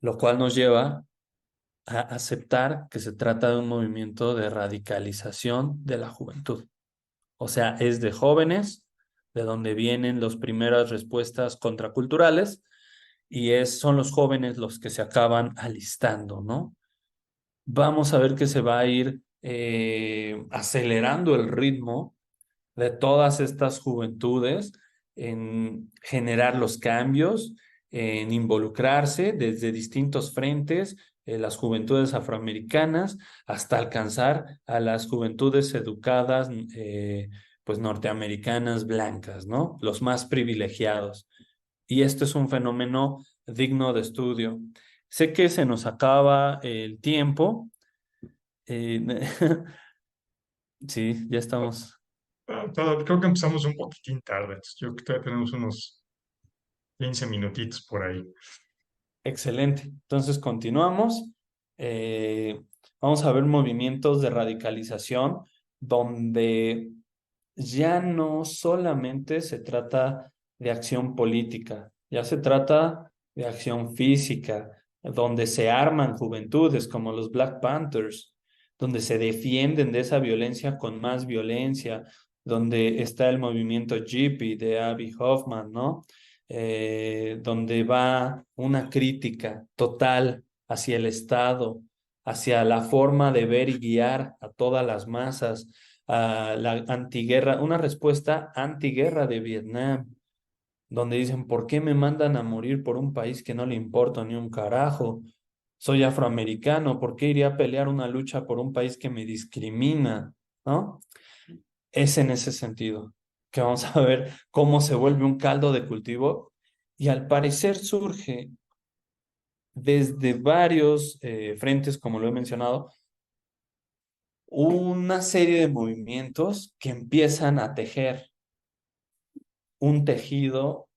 lo cual nos lleva a aceptar que se trata de un movimiento de radicalización de la juventud. O sea, es de jóvenes, de donde vienen las primeras respuestas contraculturales, y son los jóvenes los que se acaban alistando, ¿no? Vamos a ver que se va a ir acelerando el ritmo de todas estas juventudes en generar los cambios, en involucrarse desde distintos frentes, las juventudes afroamericanas, hasta alcanzar a las juventudes educadas, pues norteamericanas blancas, ¿no? Los más privilegiados. Y esto es un fenómeno digno de estudio. Sé que se nos acaba el tiempo. eh, sí, ya estamos. Creo que empezamos un poquitín tarde. Entonces yo creo que todavía tenemos unos 15 minutitos por ahí. Excelente. Entonces continuamos. Eh, Vamos a ver movimientos de radicalización donde ya no solamente se trata de acción política, ya se trata de acción física, donde se arman juventudes como los Black Panthers, donde se defienden de esa violencia con más violencia, donde está el movimiento Hippie de Abby Hoffman, ¿no? Donde va una crítica total hacia el Estado, hacia la forma de ver y guiar a todas las masas, a la antiguerra, una respuesta antiguerra de Vietnam, donde dicen, ¿por qué me mandan a morir por un país que no le importa ni un carajo? Soy afroamericano, ¿por qué iría a pelear una lucha por un país que me discrimina? ¿No? Es en ese sentido que vamos a ver cómo se vuelve un caldo de cultivo y al parecer surge desde varios frentes, como lo he mencionado, una serie de movimientos que empiezan a tejer un tejido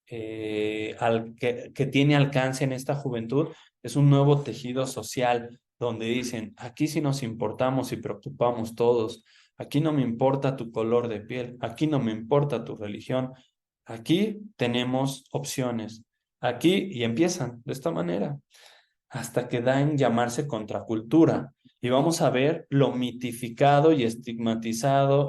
que tiene alcance en esta juventud. Es un nuevo tejido social donde dicen, aquí sí nos importamos y preocupamos todos, aquí no me importa tu color de piel, aquí no me importa tu religión, aquí tenemos opciones, aquí y empiezan de esta manera hasta que da en llamarse contracultura. Y vamos a ver lo mitificado y estigmatizado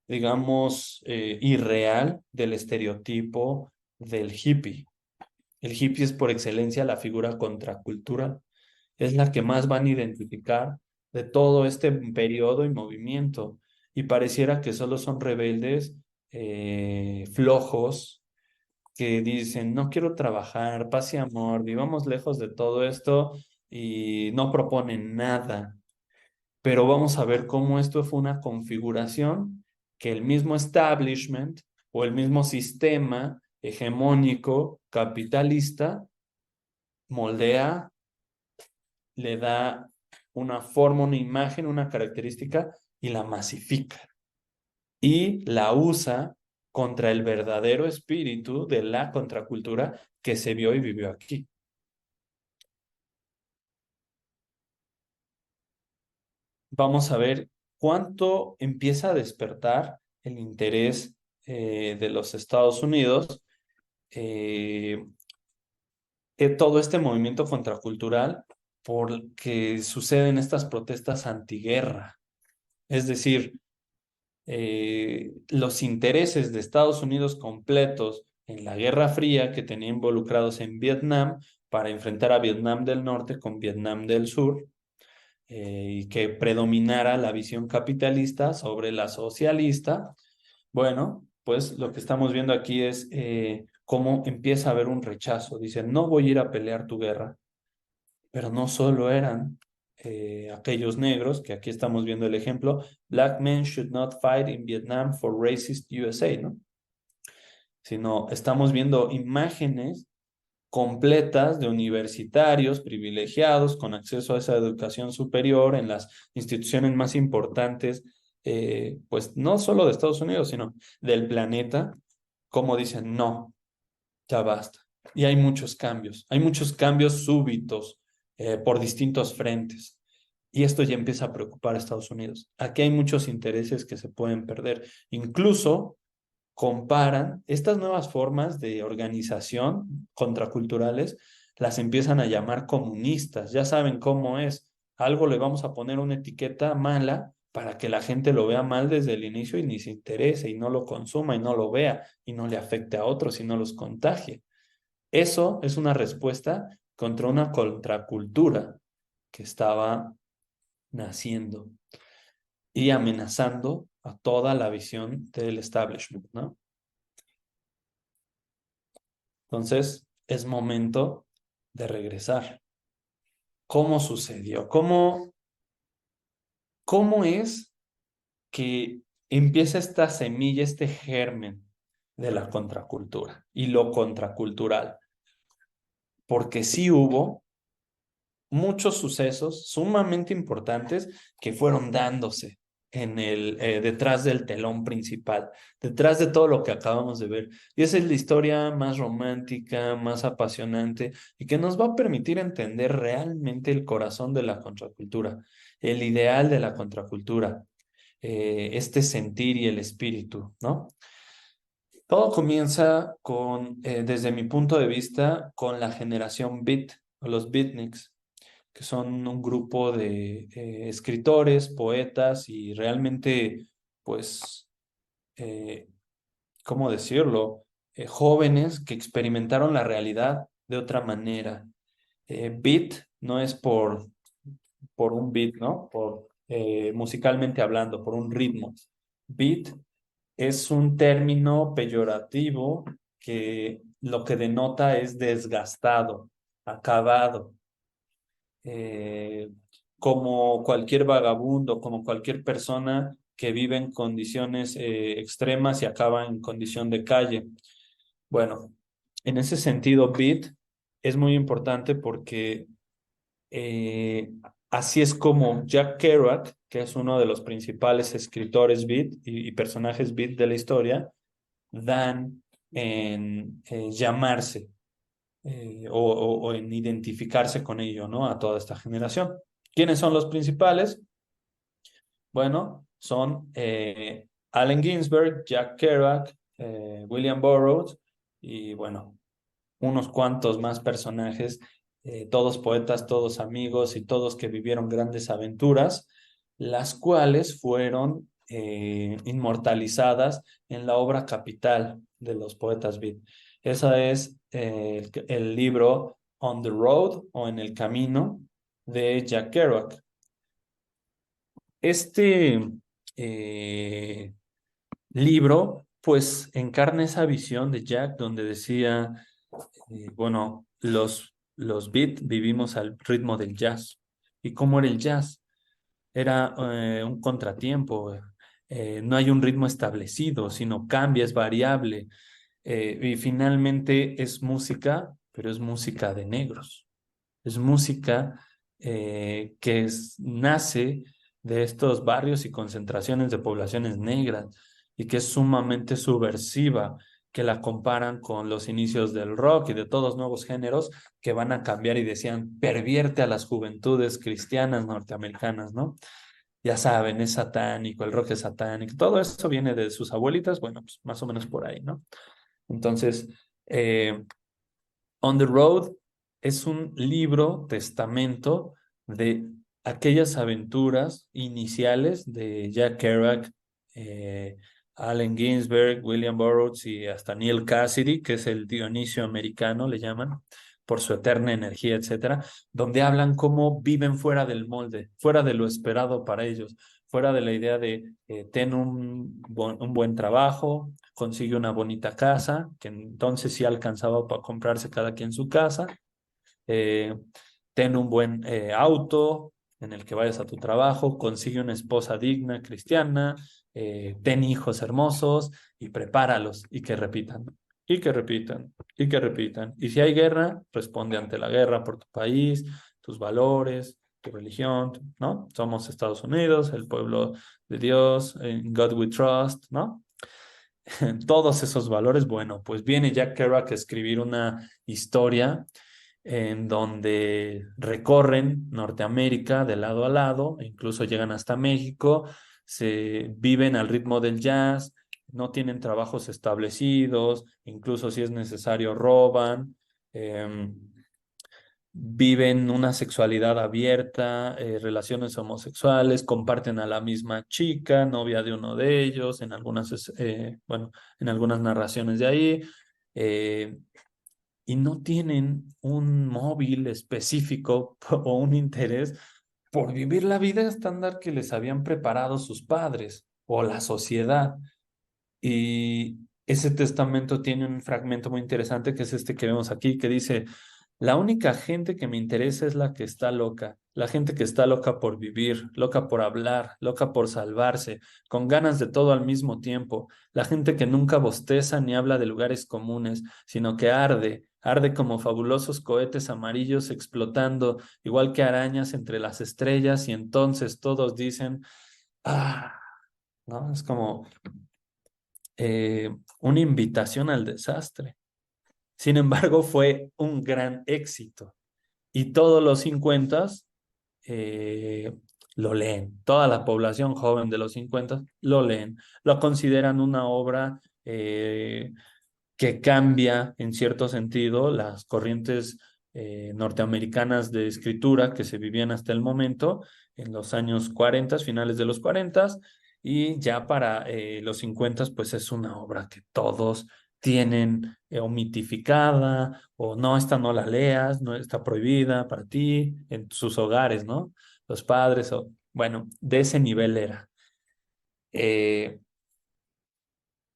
digamos, irreal del estereotipo del hippie. El hippie es por excelencia la figura contracultural. Es la que más van a identificar de todo este periodo y movimiento. Y pareciera que solo son rebeldes, flojos, que dicen, no quiero trabajar, paz y amor, vivamos lejos de todo esto y no proponen nada. Pero vamos a ver cómo esto fue una configuración que el mismo establishment o el mismo sistema hegemónico capitalista moldea, le da una forma, una imagen, una característica y la masifica y la usa contra el verdadero espíritu de la contracultura que se vio y vivió aquí. Vamos a ver cuánto empieza a despertar el interés de los Estados Unidos, eh, todo este movimiento contracultural, porque suceden estas protestas antiguerra. Es decir, los intereses de Estados Unidos completos en la Guerra Fría que tenía involucrados en Vietnam para enfrentar a Vietnam del Norte con Vietnam del Sur, y que predominara la visión capitalista sobre la socialista. Bueno, pues lo que estamos viendo aquí es cómo empieza a haber un rechazo. Dicen, no voy a ir a pelear tu guerra, pero no solo eran aquellos negros, que aquí estamos viendo el ejemplo, Black men should not fight in Vietnam for racist USA, ¿no? Sino estamos viendo imágenes completas de universitarios privilegiados con acceso a esa educación superior en las instituciones más importantes, pues no solo de Estados Unidos, sino del planeta, como dicen, no, ya basta. Y hay muchos cambios súbitos por distintos frentes. Y esto ya empieza a preocupar a Estados Unidos. Aquí hay muchos intereses que se pueden perder. Incluso comparan estas nuevas formas de organización contraculturales las empiezan a llamar comunistas. Ya saben cómo es. Algo le vamos a poner una etiqueta mala para que la gente lo vea mal desde el inicio y ni se interese y no lo consuma y no lo vea y no le afecte a otros y no los contagie. Eso es una respuesta contra una contracultura que estaba naciendo y amenazando a toda la visión del establishment, ¿no? Entonces, es momento de regresar. ¿Cómo sucedió? ¿Cómo es que empieza esta semilla, este germen de la contracultura y lo contracultural? Porque sí hubo muchos sucesos sumamente importantes que fueron dándose detrás del telón principal, detrás de todo lo que acabamos de ver. Y esa es la historia más romántica, más apasionante y que nos va a permitir entender realmente el corazón de la contracultura, el ideal de la contracultura, este sentir y el espíritu, ¿no? Todo comienza desde mi punto de vista, con la generación Beat, o los Beatniks, que son un grupo de escritores, poetas y realmente, pues, eh, ¿cómo decirlo? Jóvenes que experimentaron la realidad de otra manera. Beat no es por un beat, ¿no? Musicalmente hablando, por un ritmo. Beat es un término peyorativo que lo que denota es desgastado, acabado, eh, como cualquier vagabundo, como cualquier persona que vive en condiciones extremas y acaba en condición de calle. Bueno, en ese sentido, Beat es muy importante porque eh, así es como Jack Kerouac, que es uno de los principales escritores Beat y personajes Beat de la historia, dan en llamarse o en identificarse con ello, ¿no? A toda esta generación. ¿Quiénes son los principales? Bueno, son Allen Ginsberg, Jack Kerouac, William Burroughs y bueno, unos cuantos más personajes, todos poetas, todos amigos y todos que vivieron grandes aventuras, las cuales fueron inmortalizadas en la obra capital de los poetas beat. Esa es el libro On the Road o En el Camino de Jack Kerouac. Este eh, libro, pues, encarna esa visión de Jack donde decía bueno, los beat vivimos al ritmo del jazz. ¿Y cómo era el jazz? Era un contratiempo. No hay un ritmo establecido, sino cambia, es variable. Y finalmente es música, pero es música de negros. Es música nace de estos barrios y concentraciones de poblaciones negras y que es sumamente subversiva, que la comparan con los inicios del rock y de todos nuevos géneros que van a cambiar y decían, pervierte a las juventudes cristianas norteamericanas, ¿no? Ya saben, es satánico, el rock es satánico, todo eso viene de sus abuelitas, bueno, pues más o menos por ahí, ¿no? Entonces, On the Road es un libro testamento de aquellas aventuras iniciales de Jack Kerouac, eh, Allen Ginsberg, William Burroughs y hasta Neil Cassidy, que es el Dionisio americano, le llaman, por su eterna energía, etcétera, donde hablan cómo viven fuera del molde, fuera de lo esperado para ellos, fuera de la idea de ten un buen trabajo, consigue una bonita casa, que entonces sí alcanzaba para comprarse cada quien su casa, eh, ten un buen auto en el que vayas a tu trabajo, consigue una esposa digna, cristiana, ten hijos hermosos y prepáralos y que repitan, y que repitan, y que repitan. Y si hay guerra, responde ante la guerra por tu país, tus valores, tu religión, ¿no? Somos Estados Unidos, el pueblo de Dios, en God we trust, ¿no? Todos esos valores, bueno, pues viene Jack Kerouac a escribir una historia en donde recorren Norteamérica de lado a lado, e incluso llegan hasta México, se viven al ritmo del jazz, no tienen trabajos establecidos, incluso si es necesario roban, eh, viven una sexualidad abierta, relaciones homosexuales, comparten a la misma chica, novia de uno de ellos, bueno, en algunas narraciones de ahí, eh, y no tienen un móvil específico o un interés por vivir la vida estándar que les habían preparado sus padres o la sociedad. Y ese testamento tiene un fragmento muy interesante que es este que vemos aquí, que dice, la única gente que me interesa es la que está loca, la gente que está loca por vivir, loca por hablar, loca por salvarse, con ganas de todo al mismo tiempo, la gente que nunca bosteza ni habla de lugares comunes, sino que arde, arde como fabulosos cohetes amarillos explotando, igual que arañas entre las estrellas, y entonces todos dicen, ah, ¿no? Es como una invitación al desastre. Sin embargo, fue un gran éxito y todos los 50 eh, lo leen. Toda la población joven de los 50 lo leen. Lo consideran una obra que cambia en cierto sentido las corrientes norteamericanas de escritura que se vivían hasta el momento, en los años 40, finales de los 40, y ya para los 50, pues es una obra que todos tienen o mitificada, o no, esta no la leas, no está prohibida para ti, en sus hogares, ¿no? Los padres, o bueno, de ese nivel era. Eh,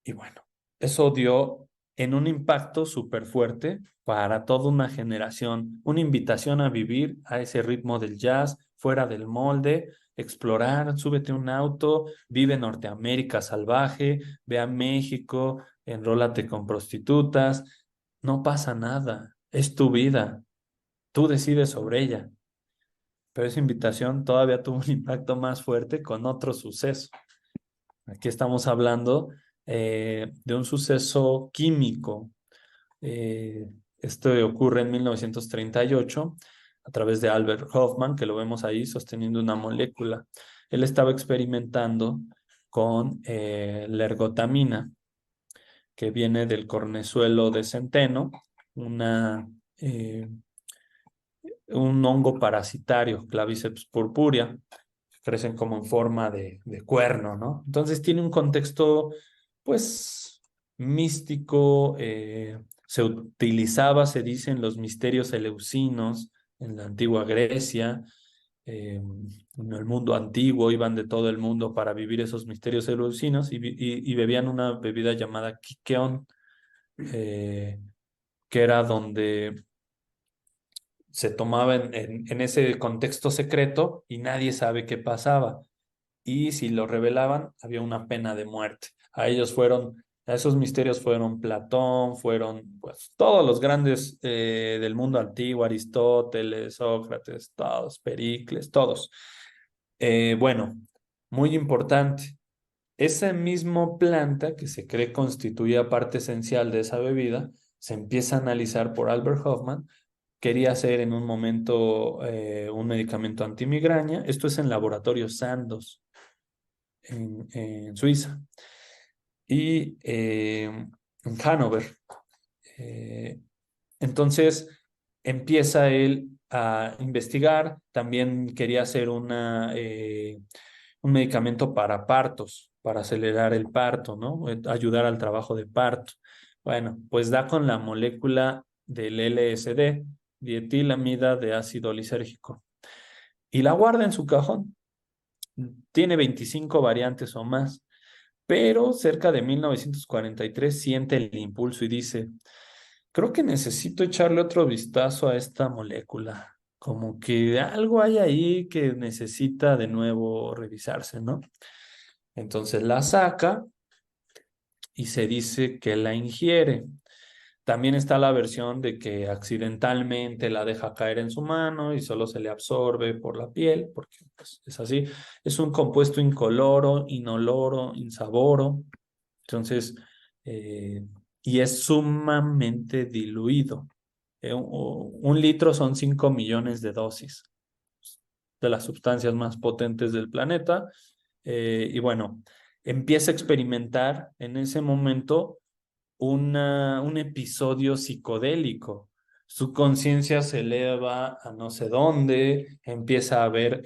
y bueno, eso dio en un impacto súper fuerte para toda una generación, una invitación a vivir a ese ritmo del jazz, fuera del molde, explorar, súbete a un auto, vive en Norteamérica salvaje, ve a México, enrólate con prostitutas, no pasa nada, es tu vida, tú decides sobre ella. Pero esa invitación todavía tuvo un impacto más fuerte con otro suceso. Aquí estamos hablando de un suceso químico. Eh, Esto ocurre en 1938 a través de Albert Hoffman, que lo vemos ahí sosteniendo una molécula. Él estaba experimentando con la ergotamina, que viene del cornezuelo de centeno, una, eh, un hongo parasitario, Claviceps purpurea, crecen como en forma de cuerno, ¿no? Entonces tiene un contexto, pues, místico, se utilizaba, se dicen, los misterios eleusinos en la antigua Grecia, en el mundo antiguo, iban de todo el mundo para vivir esos misterios eleusinos y bebían una bebida llamada Kikeon, eh, que era donde se tomaba en ese contexto secreto y nadie sabe qué pasaba. Y si lo revelaban, había una pena de muerte. A esos misterios fueron Platón, fueron pues todos los grandes del mundo antiguo, Aristóteles, Sócrates, todos, Pericles, todos. Bueno, muy importante. Esa misma planta que se cree constituía parte esencial de esa bebida, se empieza a analizar por Albert Hoffman. Quería hacer en un momento un medicamento antimigraña. Esto es en laboratorio Sandoz, en Suiza, y en Hannover. Eh, entonces empieza él a investigar. También quería hacer un medicamento para partos, para acelerar el parto, ¿no? Ayudar al trabajo de parto. Bueno, pues da con la molécula del LSD, dietilamida de ácido lisérgico, y la guarda en su cajón. Tiene 25 variantes o más, pero cerca de 1943 siente el impulso y dice, creo que necesito echarle otro vistazo a esta molécula, como que algo hay ahí que necesita de nuevo revisarse, ¿no? Entonces la saca y se dice que la ingiere. También está la versión de que accidentalmente la deja caer en su mano y solo se le absorbe por la piel, porque pues, es así. Es un compuesto incoloro, inoloro, insaboro. Entonces, eh, y es sumamente diluido. Un litro son 5 millones de dosis de las sustancias más potentes del planeta. Y bueno, empieza a experimentar en ese momento un episodio psicodélico. su conciencia se eleva a no sé dónde, empieza a ver,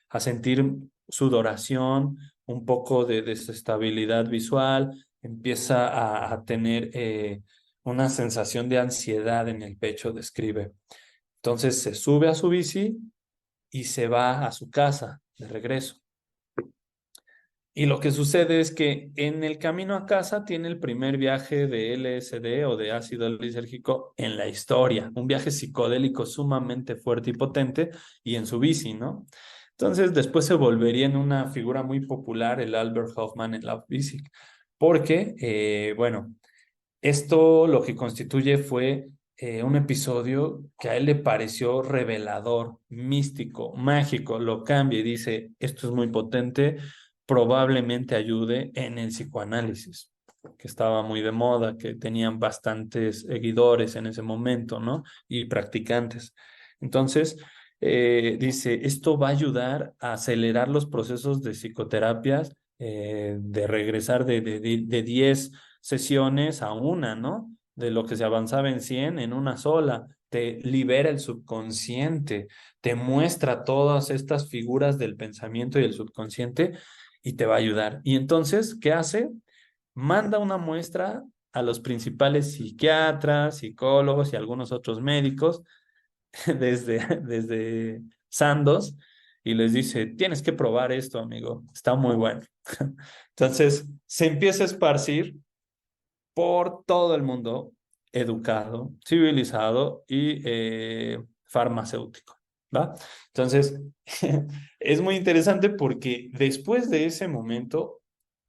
a sentir sudoración, un poco de desestabilidad visual, empieza a tener una sensación de ansiedad en el pecho, describe. Entonces se sube a su bici y se va a su casa de regreso. Y lo que sucede es que en el camino a casa tiene el primer viaje de LSD o de ácido lisérgico en la historia, un viaje psicodélico sumamente fuerte y potente y en su bici, ¿no? Entonces después se volvería en una figura muy popular el Albert Hoffman en la bici, porque, bueno, esto lo que constituye fue un episodio que a él le pareció revelador, místico, mágico, lo cambia y dice, esto es muy potente, probablemente ayude en el psicoanálisis, que estaba muy de moda, que tenían bastantes seguidores en ese momento, ¿no? Y practicantes. Entonces, dice, esto va a ayudar a acelerar los procesos de psicoterapias, de regresar de 10 sesiones a una, ¿no? De lo que se avanzaba en 100 en una sola. Te libera el subconsciente, te muestra todas estas figuras del pensamiento y el subconsciente y te va a ayudar. Y entonces, ¿qué hace? Manda una muestra a los principales psiquiatras, psicólogos y algunos otros médicos desde Sandoz y les dice, tienes que probar esto, amigo, está muy bueno. Entonces, se empieza a esparcir por todo el mundo educado, civilizado y farmacéutico, ¿va? Entonces, es muy interesante porque después de ese momento,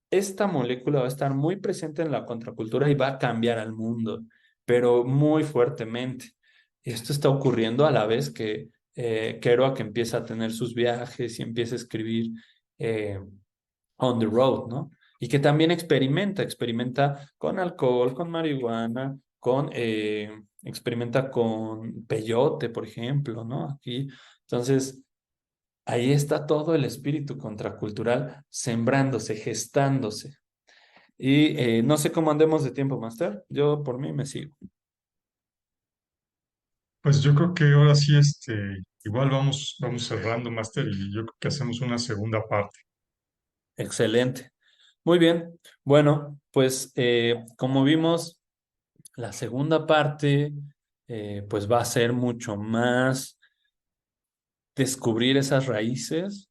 esta molécula va a estar muy presente en la contracultura y va a cambiar al mundo, pero muy fuertemente. Esto está ocurriendo a la vez que Kerouac empieza a tener sus viajes y empieza a escribir eh, on the road, ¿no? Y que también experimenta con alcohol, con marihuana, experimenta con peyote, por ejemplo, ¿no? Aquí, entonces, ahí está todo el espíritu contracultural sembrándose, gestándose. Y no sé cómo andemos de tiempo, Master. Yo por mí me sigo. Pues yo creo que ahora sí, igual vamos cerrando, Master, y yo creo que hacemos una segunda parte. Excelente. Muy bien. Bueno, pues como vimos, la segunda parte pues va a ser mucho más descubrir esas raíces,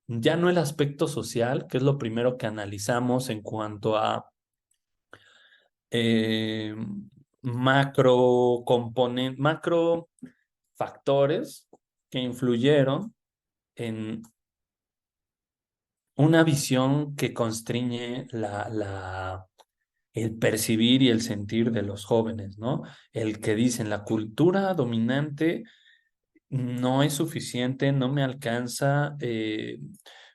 ya no el aspecto social, que es lo primero que analizamos en cuanto a eh, macro factores que influyeron en una visión que constriñe el percibir y el sentir de los jóvenes, ¿no? El que dicen la cultura dominante no es suficiente, no me alcanza,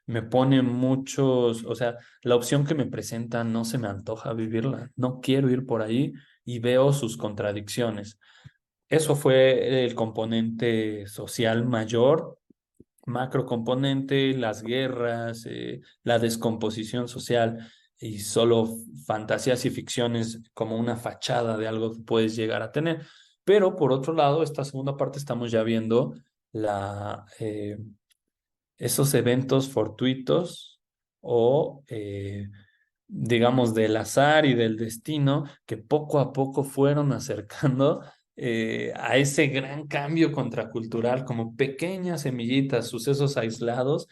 me pone muchos, o sea, la opción que me presenta no se me antoja vivirla, no quiero ir por ahí y veo sus contradicciones. Eso fue el componente social mayor, macro componente, las guerras, la descomposición social y solo fantasías y ficciones como una fachada de algo que puedes llegar a tener. Pero por otro lado, esta segunda parte estamos ya viendo la, esos eventos fortuitos o digamos, del azar y del destino que poco a poco fueron acercando a ese gran cambio contracultural, como pequeñas semillitas, sucesos aislados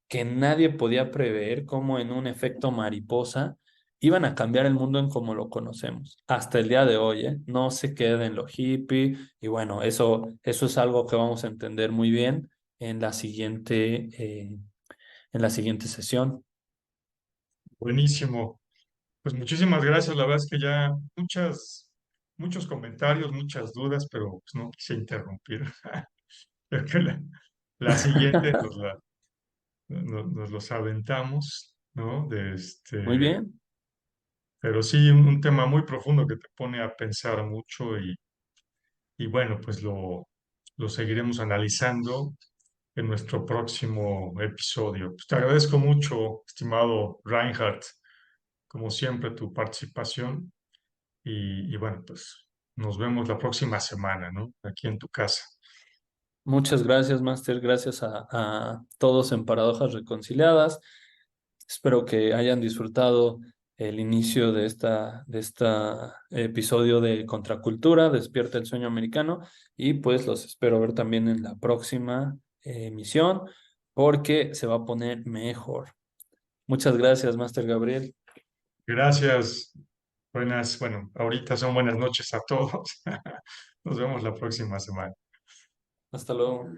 que nadie podía prever, como en un efecto mariposa iban a cambiar el mundo en como lo conocemos. Hasta el día de hoy, ¿eh? No se queda en lo hippie y bueno, eso es algo que vamos a entender muy bien en en la siguiente sesión. Buenísimo. Pues muchísimas gracias. La verdad es que ya muchos comentarios, muchas dudas, pero pues no quise interrumpir. Creo que la siguiente nos los aventamos, ¿no? Muy bien. Pero sí, un tema muy profundo que te pone a pensar mucho y bueno, pues lo seguiremos analizando en nuestro próximo episodio. Pues te agradezco mucho, estimado Reinhardt, como siempre, tu participación y bueno, pues nos vemos la próxima semana, ¿no? Aquí en tu casa. Muchas gracias, Master. Gracias a todos en Paradojas Reconciliadas. Espero que hayan disfrutado el inicio de esta episodio de Contracultura, Despierta el Sueño Americano, y pues los espero ver también en la próxima emisión porque se va a poner mejor. Muchas gracias, Master Gabriel. Gracias. Bueno, ahorita son buenas noches a todos. Nos vemos la próxima semana. Hasta luego.